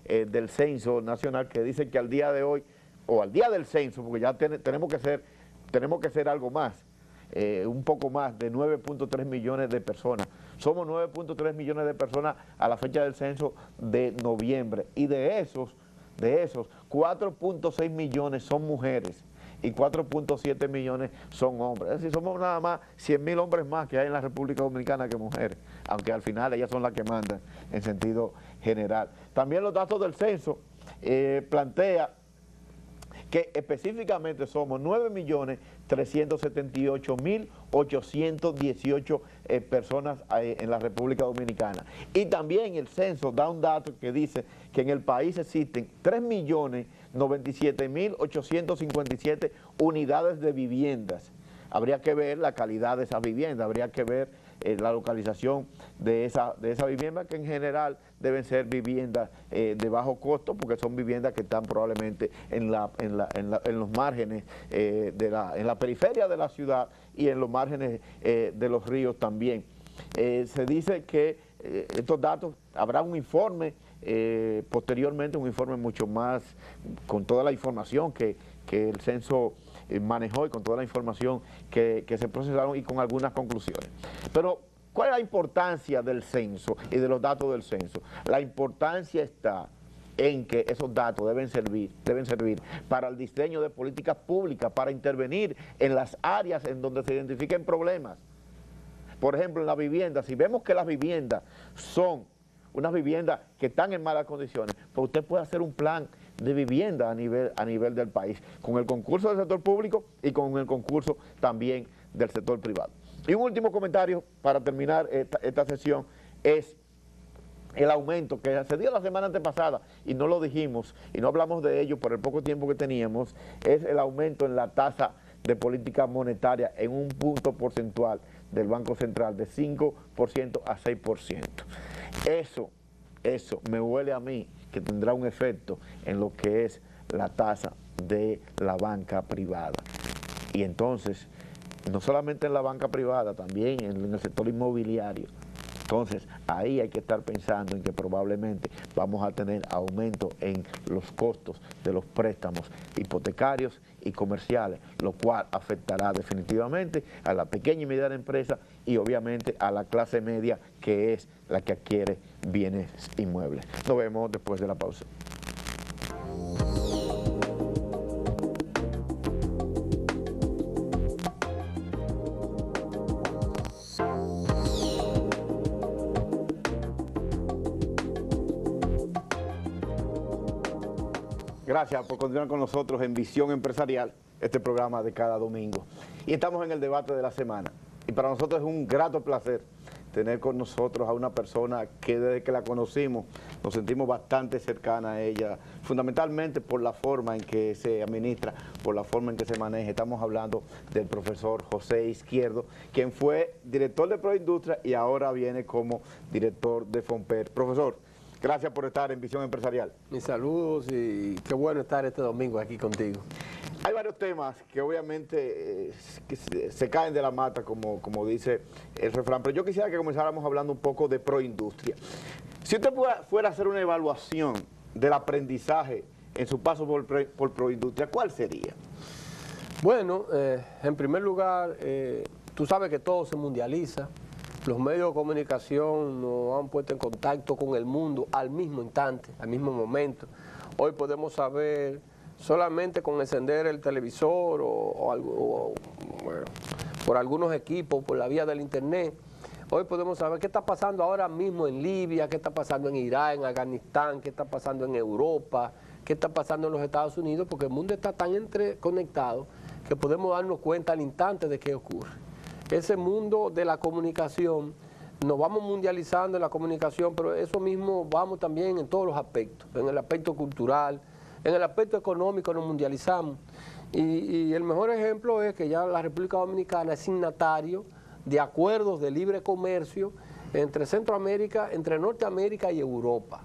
del Censo Nacional, que dice que al día de hoy, o al día del censo, porque ya tenemos que hacer algo más, un poco más de 9.3 millones de personas. Somos 9.3 millones de personas a la fecha del censo de noviembre, y de esos 4.6 millones son mujeres y 4.7 millones son hombres. Es decir, somos nada más 100.000 hombres más que hay en la República Dominicana que mujeres, aunque al final ellas son las que mandan en sentido general. También los datos del censo plantea que específicamente somos 9.378.818 personas en la República Dominicana. Y también el censo da un dato que dice que en el país existen 3.097.857 unidades de viviendas. Habría que ver la calidad de esa vivienda, habría que ver la localización de esa vivienda, que en general deben ser viviendas de bajo costo, porque son viviendas que están probablemente en los márgenes, en la periferia de la ciudad y en los márgenes de los ríos también. Se dice que estos datos, habrá un informe posteriormente, un informe mucho más, con toda la información que el censo manejó y con toda la información que se procesaron y con algunas conclusiones. Pero, ¿cuál es la importancia del censo y de los datos del censo? La importancia está en que esos datos deben servir para el diseño de políticas públicas, para intervenir en las áreas en donde se identifiquen problemas. Por ejemplo, en la vivienda, si vemos que las viviendas son unas viviendas que están en malas condiciones, pues usted puede hacer un plan de vivienda a nivel del país, con el concurso del sector público y con el concurso también del sector privado. Y un último comentario para terminar esta sesión es el aumento que se dio la semana antepasada, y no lo dijimos y no hablamos de ello por el poco tiempo que teníamos, es el aumento en la tasa de política monetaria en un punto porcentual del Banco Central, de 5% a 6%. Eso me huele a mí que tendrá un efecto en lo que es la tasa de la banca privada. Y entonces, no solamente en la banca privada, también en el sector inmobiliario. Entonces, ahí hay que estar pensando en que probablemente vamos a tener aumento en los costos de los préstamos hipotecarios y comerciales, lo cual afectará definitivamente a la pequeña y mediana empresa y obviamente a la clase media, que es la que adquiere bienes inmuebles. Nos vemos después de la pausa. Gracias por continuar con nosotros en Visión Empresarial, este programa de cada domingo. Y estamos en el debate de la semana. Y para nosotros es un grato placer tener con nosotros a una persona que desde que la conocimos nos sentimos bastante cercana a ella, fundamentalmente por la forma en que se administra, por la forma en que se maneja. Estamos hablando del profesor José Izquierdo, quien fue director de Proindustria y ahora viene como director de Fomper. Profesor, gracias por estar en Visión Empresarial. Mis saludos y qué bueno estar este domingo aquí contigo. Hay varios temas que obviamente que se caen de la mata, como dice el refrán, pero yo quisiera que comenzáramos hablando un poco de Proindustria. Si usted fuera a hacer una evaluación del aprendizaje en su paso por Proindustria, ¿cuál sería? Bueno, en primer lugar, tú sabes que todo se mundializa. Los medios de comunicación nos han puesto en contacto con el mundo al mismo instante, al mismo momento. Hoy podemos saber solamente con encender el televisor o por algunos equipos, por la vía del internet. Hoy podemos saber qué está pasando ahora mismo en Libia, qué está pasando en Irak, en Afganistán, qué está pasando en Europa, qué está pasando en los Estados Unidos, porque el mundo está tan interconectado que podemos darnos cuenta al instante de qué ocurre. Ese mundo de la comunicación, nos vamos mundializando en la comunicación, pero eso mismo vamos también en todos los aspectos, en el aspecto cultural, en el aspecto económico nos mundializamos. Y el mejor ejemplo es que ya la República Dominicana es signatario de acuerdos de libre comercio entre Centroamérica, entre Norteamérica y Europa.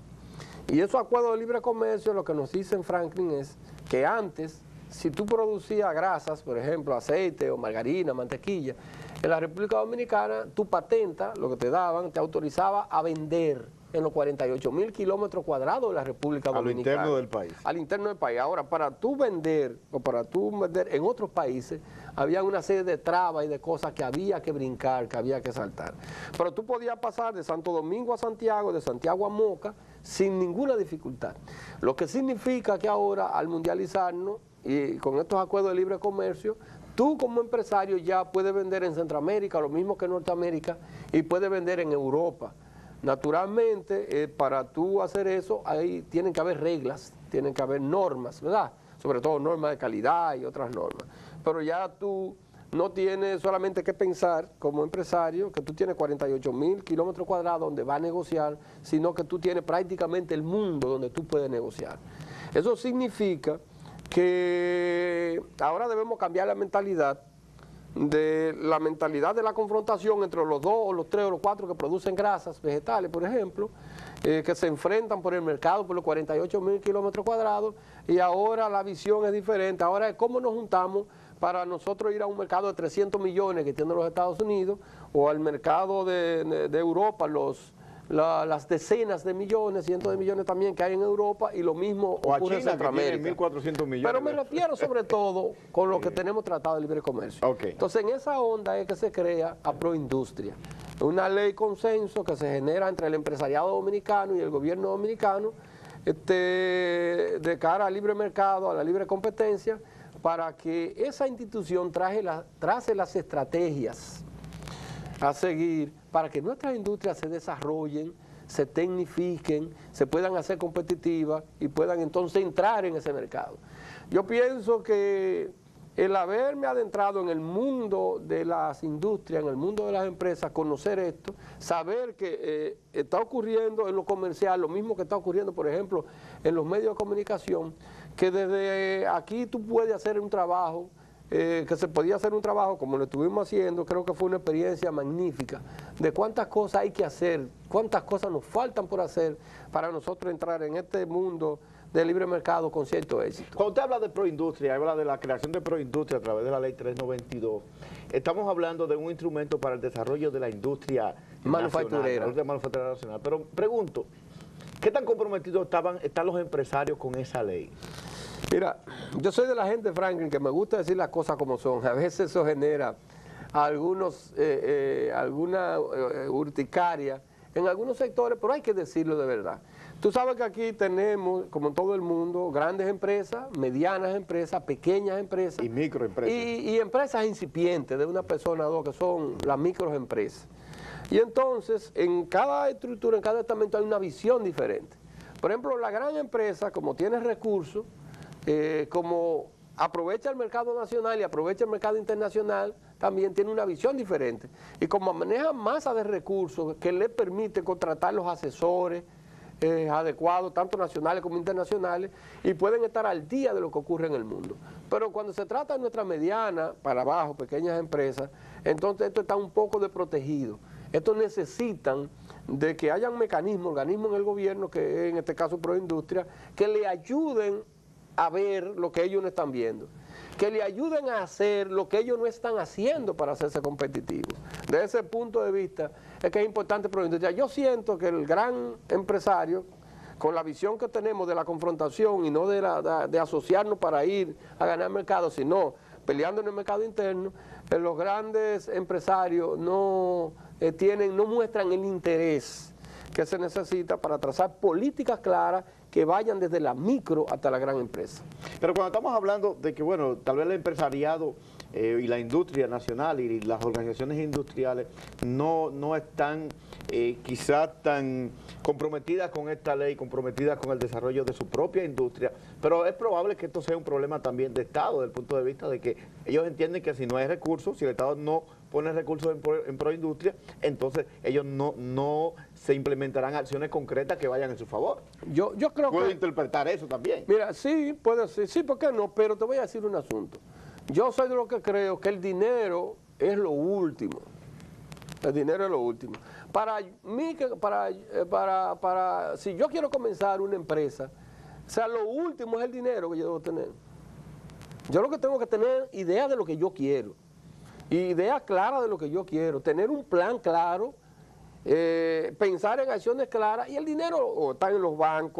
Y esos acuerdos de libre comercio, lo que nos dicen Franklin es que antes, si tú producías grasas, por ejemplo, aceite o margarina, mantequilla, en la República Dominicana, tu patenta, lo que te daban, te autorizaba a vender en los 48.000 kilómetros cuadrados de la República Dominicana. Al interno del país. Al interno del país. Ahora, para tú vender en otros países, había una serie de trabas y de cosas que había que brincar, que había que saltar. Pero tú podías pasar de Santo Domingo a Santiago, de Santiago a Moca, sin ninguna dificultad. Lo que significa que ahora, al mundializarnos, y con estos acuerdos de libre comercio, tú como empresario ya puedes vender en Centroamérica, lo mismo que en Norteamérica, y puedes vender en Europa. Naturalmente, para tú hacer eso, ahí tienen que haber reglas, tienen que haber normas, ¿verdad? Sobre todo normas de calidad y otras normas. Pero ya tú no tienes solamente que pensar como empresario que tú tienes 48.000 kilómetros cuadrados donde va a negociar, sino que tú tienes prácticamente el mundo donde tú puedes negociar. Eso significa que ahora debemos cambiar la mentalidad de la confrontación entre los 2 o los 3 o los 4 que producen grasas vegetales, por ejemplo, que se enfrentan por el mercado por los 48.000 kilómetros cuadrados, y ahora la visión es diferente. Ahora es cómo nos juntamos para nosotros ir a un mercado de 300 millones que tienen los Estados Unidos, o al mercado de Europa, las decenas de millones, cientos de millones también que hay en Europa, y lo mismo ocurre en Centroamérica. 1.400 millones. Pero me refiero sobre todo con lo que tenemos tratado de libre comercio. Okay. Entonces, en esa onda es que se crea a Proindustria, una ley consenso que se genera entre el empresariado dominicano y el gobierno dominicano, de cara al libre mercado, a la libre competencia, para que esa institución trace las estrategias a seguir para que nuestras industrias se desarrollen, se tecnifiquen, se puedan hacer competitivas y puedan entonces entrar en ese mercado. Yo pienso que el haberme adentrado en el mundo de las industrias, en el mundo de las empresas, conocer esto, saber que está ocurriendo en lo comercial, lo mismo que está ocurriendo, por ejemplo, en los medios de comunicación, que desde aquí tú puedes hacer un trabajo, que se podía hacer un trabajo como lo estuvimos haciendo. Creo que fue una experiencia magnífica de cuántas cosas hay que hacer, cuántas cosas nos faltan por hacer para nosotros entrar en este mundo de libre mercado con cierto éxito. Cuando usted habla de Proindustria, habla de la creación de Proindustria a través de la ley 392, estamos hablando de un instrumento para el desarrollo de la industria manufacturera. Nacional. Pero pregunto, ¿qué tan comprometidos están los empresarios con esa ley? Mira, yo soy de la gente, Franklin, que me gusta decir las cosas como son. A veces eso genera alguna urticaria en algunos sectores, pero hay que decirlo de verdad. Tú sabes que aquí tenemos, como en todo el mundo, grandes empresas, medianas empresas, pequeñas empresas. Y microempresas. Y empresas incipientes de una persona o dos, que son las microempresas. Y entonces, en cada estructura, en cada estamento hay una visión diferente. Por ejemplo, la gran empresa, como tiene recursos, como aprovecha el mercado nacional y aprovecha el mercado internacional, también tiene una visión diferente. Y como maneja masa de recursos que le permite contratar los asesores adecuados, tanto nacionales como internacionales, y pueden estar al día de lo que ocurre en el mundo. Pero cuando se trata de nuestra mediana, para abajo, pequeñas empresas, entonces esto está un poco desprotegido. Estos necesitan de que haya un mecanismo, organismo en el gobierno, que en este caso Proindustria, que le ayuden a ver lo que ellos no están viendo, que le ayuden a hacer lo que ellos no están haciendo para hacerse competitivos. Desde ese punto de vista es que es importante Proindustria. Yo siento que el gran empresario, con la visión que tenemos de la confrontación y no de asociarnos para ir a ganar mercado, sino peleando en el mercado interno, los grandes empresarios no muestran el interés que se necesita para trazar políticas claras que vayan desde la micro hasta la gran empresa. Pero cuando estamos hablando de que, bueno, tal vez el empresariado y la industria nacional y las organizaciones industriales no están quizás tan comprometidas con esta ley, comprometidas con el desarrollo de su propia industria, pero es probable que esto sea un problema también de Estado, desde el punto de vista de que ellos entienden que si no hay recursos, si el Estado no pone recursos en Proindustria, entonces ellos no se implementarán acciones concretas que vayan en su favor. Yo creo que... ¿Puedo interpretar eso también? Mira, sí, puede ser, sí, ¿por qué no? Pero te voy a decir un asunto. Yo soy de los que creo que el dinero es lo último. El dinero es lo último. Para mí, si yo quiero comenzar una empresa, o sea, lo último es el dinero que yo debo tener. Yo lo que tengo que tener idea de lo que yo quiero. Y idea clara de lo que yo quiero. Tener un plan claro pensar en acciones claras, y el dinero o está en los bancos,